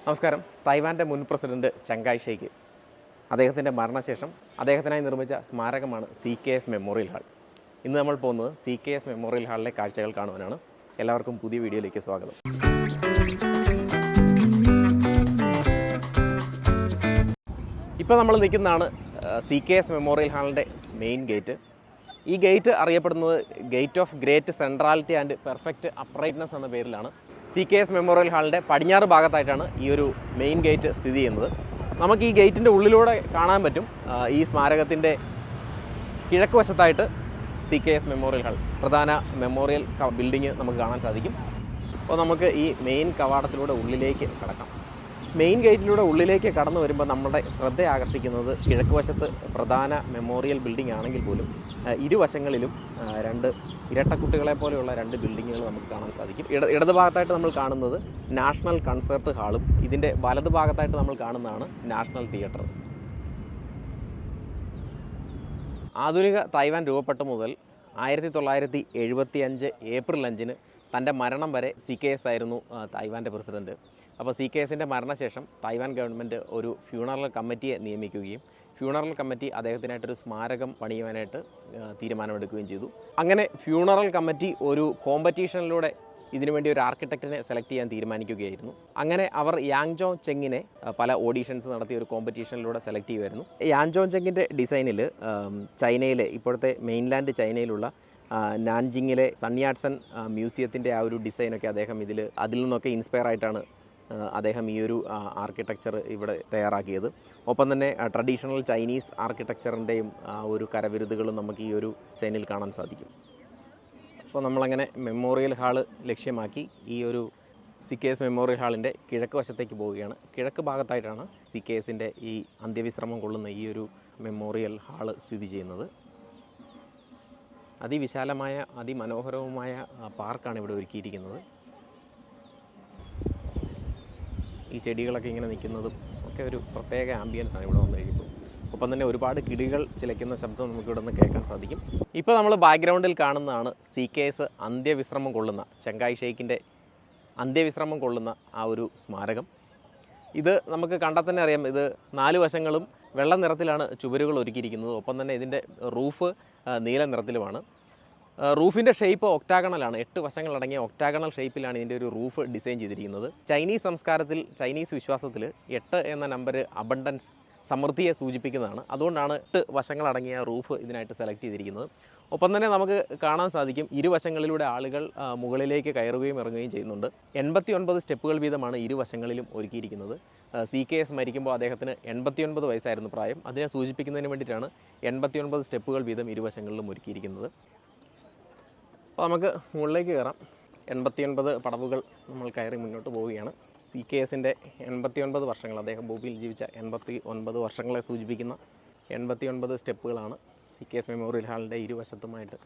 നമസ്കാരം. തായ്വാൻ്റെ മുൻ president ചങ്കായ് shake അദ്ദേഹത്തിൻ്റെ മരണശേഷം അദ്ദേഹത്തിനായി നിർമ്മിച്ച സ്മാരകമാണ് CKS മെമ്മോറിയൽ ഹാൾ. ഇന്ന് നമ്മൾ പോകുന്നത് CKS മെമ്മോറിയൽ ഹാളിലെ കാഴ്ചകൾ കാണുവാനാണ്. എല്ലാവർക്കും പുതിയ വീഡിയോയിലേക്ക് സ്വാഗതം. ഇപ്പോൾ നമ്മൾ നിൽക്കുന്നതാണ് CKS മെമ്മോറിയൽ ഹാളിൻ്റെ മെയിൻ ഗേറ്റ്. ഈ ഗേറ്റ് അറിയപ്പെടുന്നത് gate of great centrality and perfect uprightness എന്ന പേരിലാണ്. CKS മെമ്മോറിയൽ ഹാളിൻ്റെ പടിഞ്ഞാറ് ഭാഗത്തായിട്ടാണ് ഈ ഒരു മെയിൻ ഗേറ്റ് സ്ഥിതി ചെയ്യുന്നത്. നമുക്ക് ഈ ഗേറ്റിൻ്റെ ഉള്ളിലൂടെ കാണാൻ പറ്റും ഈ സ്മാരകത്തിൻ്റെ കിഴക്ക് വശത്തായിട്ട് CKS മെമ്മോറിയൽ ഹാൾ, പ്രധാന മെമ്മോറിയൽ ബിൽഡിങ് നമുക്ക് കാണാൻ സാധിക്കും. അപ്പോൾ നമുക്ക് ഈ മെയിൻ കവാടത്തിലൂടെ ഉള്ളിലേക്ക് കടക്കാം. മെയിൻ ഗേറ്റിലൂടെ ഉള്ളിലേക്ക് കടന്നു വരുമ്പോൾ നമ്മുടെ ശ്രദ്ധ ആകർഷിക്കുന്നത് കിഴക്ക് വശത്ത് പ്രധാന മെമ്മോറിയൽ ബിൽഡിംഗ് ആണെങ്കിൽ പോലും ഇരുവശങ്ങളിലും രണ്ട് ഇരട്ടക്കുട്ടികളെ പോലെയുള്ള രണ്ട് ബിൽഡിങ്ങുകൾ നമുക്ക് കാണാൻ സാധിക്കും. ഇടത് ഭാഗത്തായിട്ട് നമ്മൾ കാണുന്നത് നാഷണൽ കൺസേർട്ട് ഹാളും ഇതിൻ്റെ വലത് ഭാഗത്തായിട്ട് നമ്മൾ കാണുന്നതാണ് നാഷണൽ തിയേറ്റർ. ആധുനിക തായ്വാൻ രൂപപ്പെട്ട മുതൽ 1975 ഏപ്രിൽ 5 തൻ്റെ മരണം വരെ CKS ആയിരുന്നു തായ്വാൻ്റെ പ്രസിഡൻറ്റ്. അപ്പോൾ CKSൻ്റെ മരണശേഷം തായ്വാൻ ഗവൺമെൻറ് ഒരു ഫ്യൂണറൽ കമ്മിറ്റിയെ നിയമിക്കുകയും ഫ്യൂണറൽ കമ്മിറ്റി അദ്ദേഹത്തിനായിട്ടൊരു സ്മാരകം പണിയുവാനായിട്ട് തീരുമാനമെടുക്കുകയും ചെയ്തു. അങ്ങനെ ഫ്യൂണറൽ കമ്മിറ്റി ഒരു കോമ്പറ്റീഷനിലൂടെ ഇതിനുവേണ്ടി ഒരു ആർക്കിടെക്റ്റിനെ സെലക്ട് ചെയ്യാൻ തീരുമാനിക്കുകയായിരുന്നു. അങ്ങനെ അവർ യാങ്ജോ ചെങ്ങിനെ പല ഓഡീഷൻസ് നടത്തിയ ഒരു കോമ്പറ്റീഷനിലൂടെ സെലക്ട് ചെയ്യുമായിരുന്നു. യാങ്ജോ ചെങ്ങിൻ്റെ ഡിസൈനിൽ ചൈനയിലെ ഇപ്പോഴത്തെ മെയിൻലാൻഡ് ചൈനയിലുള്ള നാൻജിങ്ങിലെ സൺയാട്സൺ മ്യൂസിയത്തിൻ്റെ ആ ഒരു ഡിസൈനൊക്കെ അദ്ദേഹം അതിൽ നിന്നൊക്കെ ഇൻസ്പയർ ആയിട്ടാണ് അദ്ദേഹം ഈ ഒരു ആർക്കിടെക്ചർ ഇവിടെ തയ്യാറാക്കിയത്. ഒപ്പം തന്നെ ട്രഡീഷണൽ ചൈനീസ് ആർക്കിടെക്ചറിൻ്റെയും ഒരു കരവിരുതുകളും നമുക്ക് ഈ ഒരു ഡിസൈനിൽ കാണാൻ സാധിക്കും. അപ്പോൾ നമ്മളങ്ങനെ മെമ്മോറിയൽ ഹാള് ലക്ഷ്യമാക്കി ഈ ഒരു CKS മെമ്മോറിയൽ ഹാളിൻ്റെ കിഴക്ക് വശത്തേക്ക് പോവുകയാണ്. കിഴക്ക് ഭാഗത്തായിട്ടാണ് CKSൻ്റെ ഈ അന്ത്യവിശ്രമം കൊള്ളുന്ന ഈ ഒരു മെമ്മോറിയൽ ഹാള് സ്ഥിതി ചെയ്യുന്നത്. അതിവിശാലമായ അതിമനോഹരവുമായ പാർക്കാണ് ഇവിടെ ഒരുക്കിയിരിക്കുന്നത്. ഈ ചെടികളൊക്കെ ഇങ്ങനെ നിൽക്കുന്നതും ഒക്കെ ഒരു പ്രത്യേക ആംബിയൻസാണ് ഇവിടെ വന്നിരിക്കുന്നത്. ഒപ്പം തന്നെ ഒരുപാട് കിളികൾ ചിലയ്ക്കുന്ന ശബ്ദം നമുക്കിവിടെ നിന്ന് കേൾക്കാൻ സാധിക്കും. ഇപ്പോൾ നമ്മൾ ബാക്ക്ഗ്രൗണ്ടിൽ കാണുന്നതാണ് CKS അന്ത്യവിശ്രമം കൊള്ളുന്ന ചങ്കായ് ഷെയ്ക്കിൻ്റെ അന്ത്യവിശ്രമം കൊള്ളുന്ന ആ ഒരു സ്മാരകം. ഇത് നമുക്ക് കണ്ടാൽ തന്നെ അറിയാം, ഇത് 4 വശങ്ങളും വെള്ള നിറത്തിലാണ് ചുവരുകൾ ഒരുക്കിയിരിക്കുന്നത്. ഒപ്പം തന്നെ ഇതിൻ്റെ റൂഫ് നീല നിറത്തിലുമാണ്. റൂഫിൻ്റെ ഷേപ്പ് ഒക്ടാഗണലാണ്. 8 വശങ്ങളടങ്ങിയ ഒക്ടാഗണൽ ഷേപ്പിലാണ് ഇതിൻ്റെ ഒരു റൂഫ് ഡിസൈൻ ചെയ്തിരിക്കുന്നത്. ചൈനീസ് സംസ്കാരത്തിൽ, ചൈനീസ് വിശ്വാസത്തിൽ 8 എന്ന നമ്പർ അബണ്ടൻസ്, സമൃദ്ധിയെ സൂചിപ്പിക്കുന്നതാണ്. അതുകൊണ്ടാണ് 8 വശങ്ങളടങ്ങിയ റൂഫ് ഇതിനായിട്ട് സെലക്ട് ചെയ്തിരിക്കുന്നത്. ഒപ്പം തന്നെ നമുക്ക് കാണാൻ സാധിക്കും ഇരുവശങ്ങളിലൂടെ ആളുകൾ മുകളിലേക്ക് കയറുകയും ഇറങ്ങുകയും ചെയ്യുന്നുണ്ട്. 89 സ്റ്റെപ്പുകൾ വീതമാണ് ഇരുവശങ്ങളിലും ഒരുക്കിയിരിക്കുന്നത്. CKS മരിക്കുമ്പോൾ അദ്ദേഹത്തിന് 89 വയസ്സായിരുന്നു പ്രായം. അതിനെ സൂചിപ്പിക്കുന്നതിന് വേണ്ടിയിട്ടാണ് 89 സ്റ്റെപ്പുകൾ വീതം ഇരുവശങ്ങളിലും ഒരുക്കിയിരിക്കുന്നത്. അപ്പോൾ നമുക്ക് മുകളിലേക്ക് കയറാം. 89 പടവുകൾ നമ്മൾ കയറി മുന്നോട്ട് പോവുകയാണ്. CKSൻ്റെ 89 വർഷങ്ങൾ, അദ്ദേഹം ഭൂമിയിൽ ജീവിച്ച 89 വർഷങ്ങളെ സൂചിപ്പിക്കുന്ന 89 സ്റ്റെപ്പുകളാണ് CKS മെമ്മോറിയൽ ഹാളിൻ്റെ ഇരുവശത്തുമായിട്ട്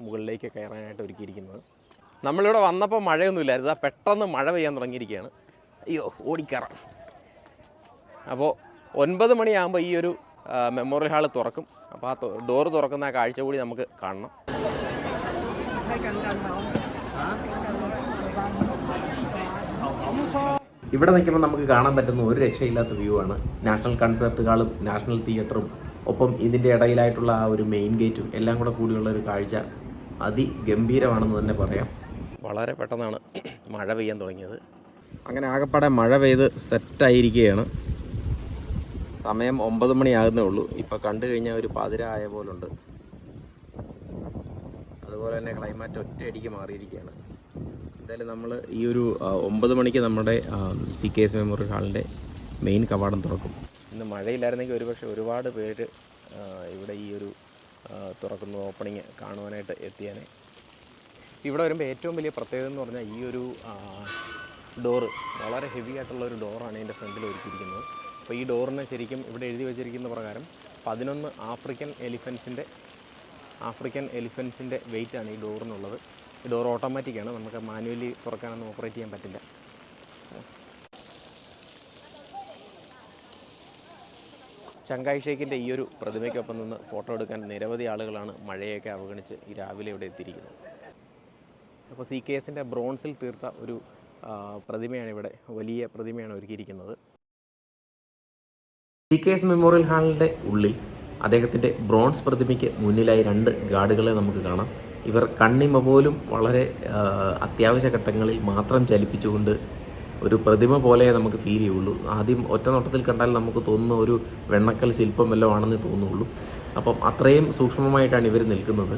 മുകളിലേക്ക് കയറാനായിട്ട് ഒരുക്കിയിരിക്കുന്നത്. നമ്മളിവിടെ വന്നപ്പോൾ മഴയൊന്നുമില്ലായിരുന്നു. പെട്ടെന്ന് മഴ പെയ്യാൻ തുടങ്ങിയിരിക്കുകയാണ്. അയ്യോ, ഓടിക്കയറാം. അപ്പോൾ 9 മണിയാകുമ്പോൾ ഈ ഒരു മെമ്മോറിയൽ ഹാൾ തുറക്കും. അപ്പോൾ ആ ഡോറ് തുറക്കുന്ന ആ കാഴ്ച കൂടി നമുക്ക് കാണണം. ഇവിടെ നിൽക്കുമ്പോൾ നമുക്ക് കാണാൻ പറ്റുന്ന ഒരു രക്ഷയില്ലാത്ത വ്യൂ ആണ്. നാഷണൽ കൺസേർട്ട് ഹാളും നാഷണൽ തിയേറ്ററും ഒപ്പം ഇതിൻ്റെ ഇടയിലായിട്ടുള്ള ആ ഒരു മെയിൻ ഗേറ്റും എല്ലാം കൂടെ കൂടിയുള്ള ഒരു കാഴ്ച അതിഗംഭീരമാണെന്ന് തന്നെ പറയാം. വളരെ പെട്ടെന്നാണ് മഴ പെയ്യാൻ തുടങ്ങിയത്. അങ്ങനെ ആകെപ്പാടെ മഴ പെയ്ത് സെറ്റായിരിക്കുകയാണ്. സമയം 9 മണിയാകുന്നേ ഉള്ളൂ. ഇപ്പോൾ കണ്ടു കഴിഞ്ഞാൽ ഒരു 11 ആയ പോലുണ്ട്. അതുപോലെ തന്നെ ക്ലൈമാറ്റ് ഒറ്റയടിക്ക് മാറിയിരിക്കുകയാണ്. എന്തായാലും നമ്മൾ ഈ ഒരു 9 മണിക്ക് നമ്മുടെ CKS മെമ്മോറിയൽ ഹാളിൻ്റെ മെയിൻ കവാടം തുറക്കും. ഇന്ന് മഴയില്ലായിരുന്നെങ്കിൽ ഒരുപക്ഷെ ഒരുപാട് പേര് ഇവിടെ ഈ ഒരു തുറക്കുന്ന ഓപ്പണിങ് കാണുവാനായിട്ട് എത്തിയാനെ. ഇവിടെ വരുമ്പോൾ ഏറ്റവും വലിയ പ്രത്യേകത എന്ന് പറഞ്ഞാൽ ഈ ഒരു ഡോറ് വളരെ ഹെവി ആയിട്ടുള്ളൊരു ഡോറാണ് ഇതിൻ്റെ ഫ്രണ്ടിൽ ഒരുക്കിയിരിക്കുന്നത്. അപ്പോൾ ഈ ഡോറിന് ശരിക്കും ഇവിടെ എഴുതി വച്ചിരിക്കുന്ന പ്രകാരം 11 ആഫ്രിക്കൻ എലിഫൻസിൻ്റെ വെയിറ്റാണ് ഈ ഡോറിനുള്ളത്. ഈ ഡോർ ഓട്ടോമാറ്റിക്കാണ്, നമുക്ക് മാനുവലി തുറക്കാനൊന്നും ഓപ്പറേറ്റ് ചെയ്യാൻ പറ്റില്ല. ചങ്കായ് ഷെയ്ക്കിൻ്റെ ഈ ഒരു പ്രതിമയ്ക്കൊപ്പം നിന്ന് ഫോട്ടോ എടുക്കാൻ നിരവധി ആളുകളാണ് മഴയൊക്കെ അവഗണിച്ച് ഈ രാവിലെ ഇവിടെ എത്തിയിരിക്കുന്നത്. അപ്പോൾ CKSൻ്റെ ബ്രോൺസിൽ തീർത്ത ഒരു പ്രതിമയാണ് ഇവിടെ, വലിയ പ്രതിമയാണ് ഒരുക്കിയിരിക്കുന്നത്. CKS മെമ്മോറിയൽ ഹാളിൻ്റെ ഉള്ളിൽ അദ്ദേഹത്തിൻ്റെ ബ്രോൺസ് പ്രതിമയ്ക്ക് മുന്നിലായി 2 ഗാർഡുകളെ നമുക്ക് കാണാം. ഇവർ കണ്ണിമ പോലും വളരെ അത്യാവശ്യ ഘട്ടങ്ങളിൽ മാത്രം ചലിപ്പിച്ചുകൊണ്ട് ഒരു പ്രതിമ പോലെ നമുക്ക് ഫീൽ ചെയ്യുള്ളൂ. ആദ്യം ഒറ്റ നോട്ടത്തിൽ കണ്ടാൽ നമുക്ക് തോന്നുന്ന ഒരു വെണ്ണക്കൽ ശില്പം വല്ലതും ആണെന്ന് തോന്നുള്ളൂ. അപ്പം അത്രയും സൂക്ഷ്മമായിട്ടാണ് ഇവർ നിൽക്കുന്നത്.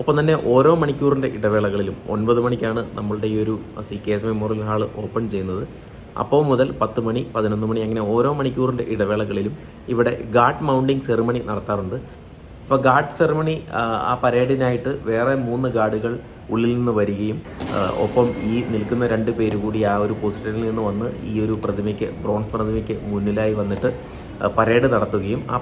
ഒപ്പം തന്നെ ഓരോ മണിക്കൂറിൻ്റെ ഇടവേളകളിലും 9 മണിക്കാണ് നമ്മളുടെ ഈ ഒരു CKS മെമ്മോറിയൽ ഹാൾ ഓപ്പൺ ചെയ്യുന്നത്. അപ്പോൾ മുതൽ 10 മണി, 11 മണി അങ്ങനെ ഓരോ മണിക്കൂറിൻ്റെ ഇടവേളകളിലും ഇവിടെ ഗാർഡ് മൗണ്ടിങ് സെറിമണി നടത്താറുണ്ട്. അപ്പോൾ ഗാർഡ് സെറിമണി ആ പരേഡിനായിട്ട് വേറെ 3 ഗാർഡുകൾ ഉള്ളിൽ നിന്ന് വരികയും ഒപ്പം ഈ നിൽക്കുന്ന 2 പേര് കൂടി ആ ഒരു പൊസിഷനിൽ നിന്ന് വന്ന് ഈ ഒരു പ്രതിമയ്ക്ക്, ബ്രോൺസ് പ്രതിമയ്ക്ക് മുന്നിലായി വന്നിട്ട് പരേഡ് നടത്തുകയും ആ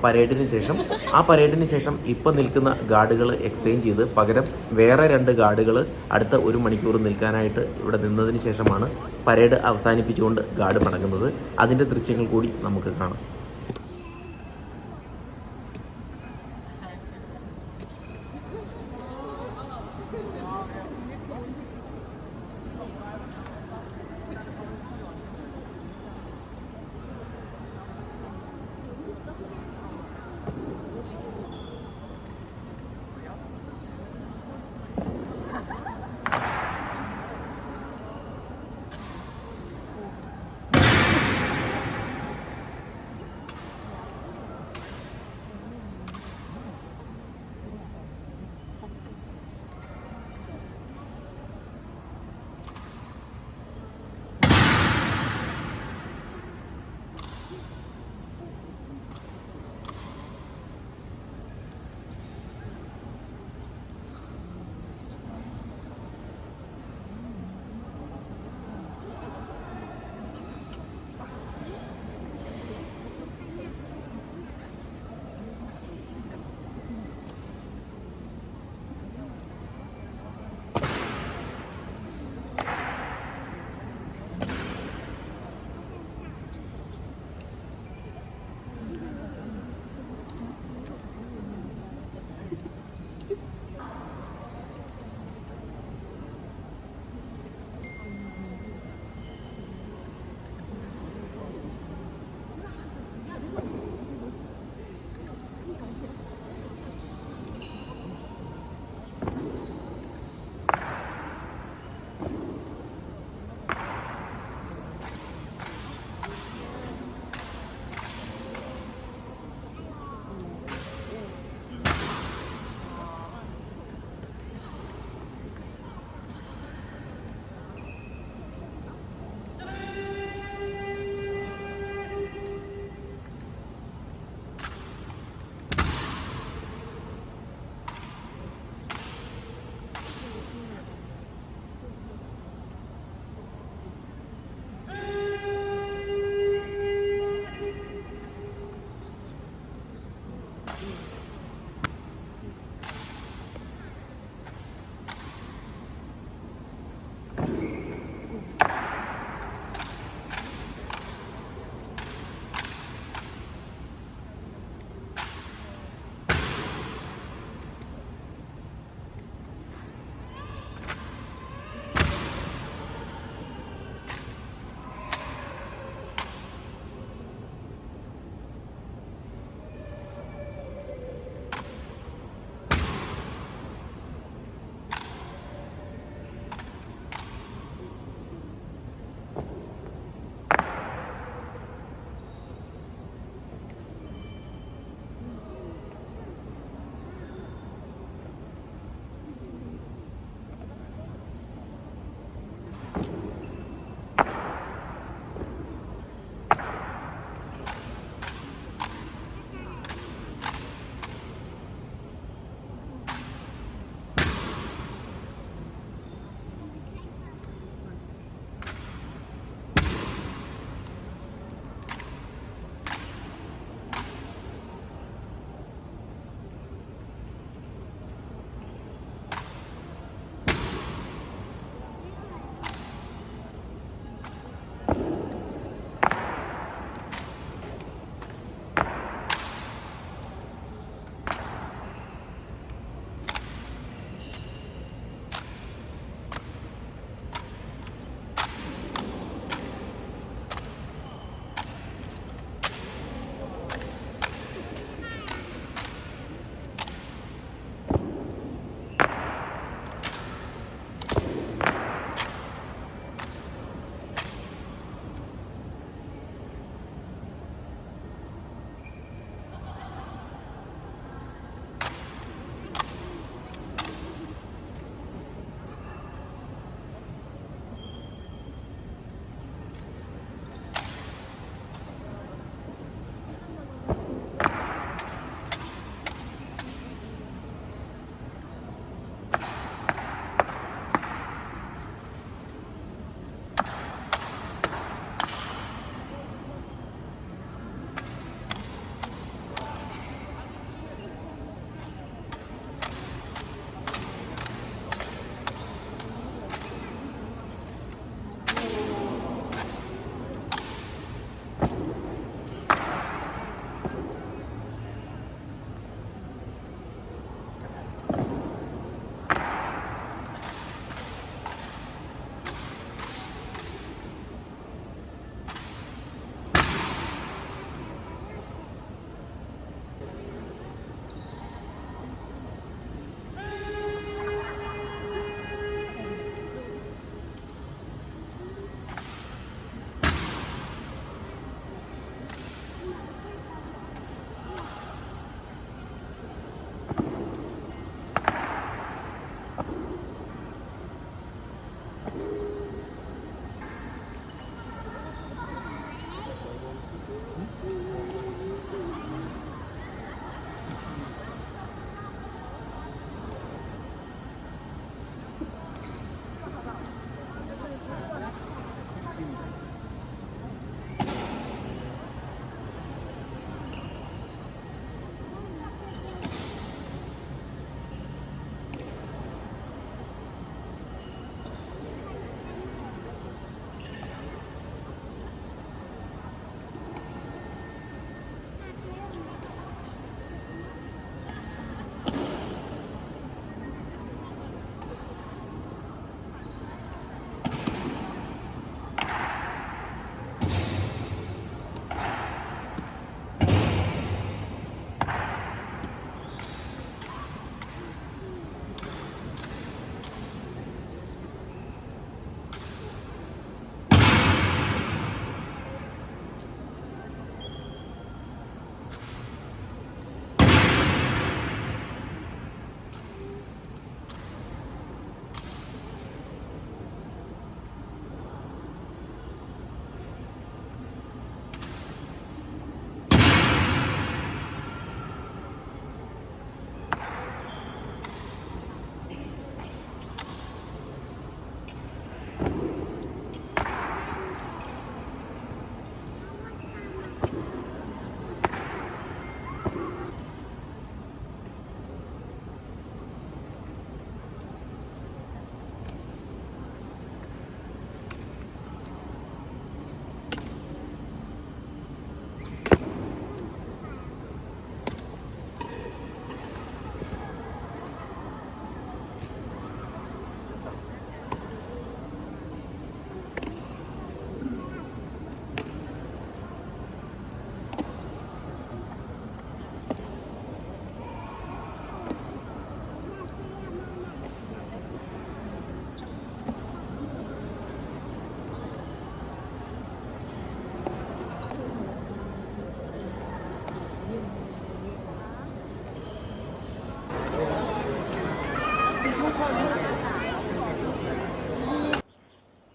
പരേഡിന് ശേഷം ഇപ്പം നിൽക്കുന്ന ഗാർഡുകൾ എക്സ്ചേഞ്ച് ചെയ്ത് പകരം വേറെ 2 ഗാർഡുകൾ അടുത്ത 1 മണിക്കൂർ നിൽക്കാനായിട്ട് ഇവിടെ നിന്നതിന് ശേഷമാണ് പരേഡ് അവസാനിപ്പിച്ചുകൊണ്ട് ഗാർഡ് മടങ്ങുന്നത്. അതിൻ്റെ ദൃശ്യങ്ങൾ കൂടി നമുക്ക് കാണാം.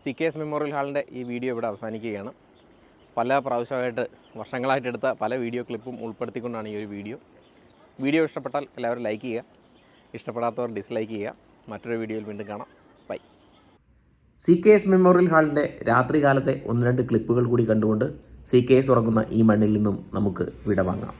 CKS മെമ്മോറിയൽ ഹാളിൻ്റെ ഈ വീഡിയോ ഇവിടെ അവസാനിക്കുകയാണ്. പല പ്രാവശ്യമായിട്ട് വർഷങ്ങളായിട്ട് എടുത്ത പല വീഡിയോ ക്ലിപ്പും ഉൾപ്പെടുത്തിക്കൊണ്ടാണ് ഈ ഒരു വീഡിയോ ഇഷ്ടപ്പെട്ടാൽ എല്ലാവരും ലൈക്ക് ചെയ്യുക, ഇഷ്ടപ്പെടാത്തവർ ഡിസ്ലൈക്ക് ചെയ്യുക. മറ്റൊരു വീഡിയോയിൽ വീണ്ടും കാണാം. ബൈ. CKS മെമ്മോറിയൽ ഹാളിൻ്റെ രാത്രികാലത്തെ 1-2 ക്ലിപ്പുകൾ കൂടി കണ്ടുകൊണ്ട് CKS ഉറങ്ങുന്ന ഈ മണ്ണിൽ നിന്നും നമുക്ക് വിടവാങ്ങാം.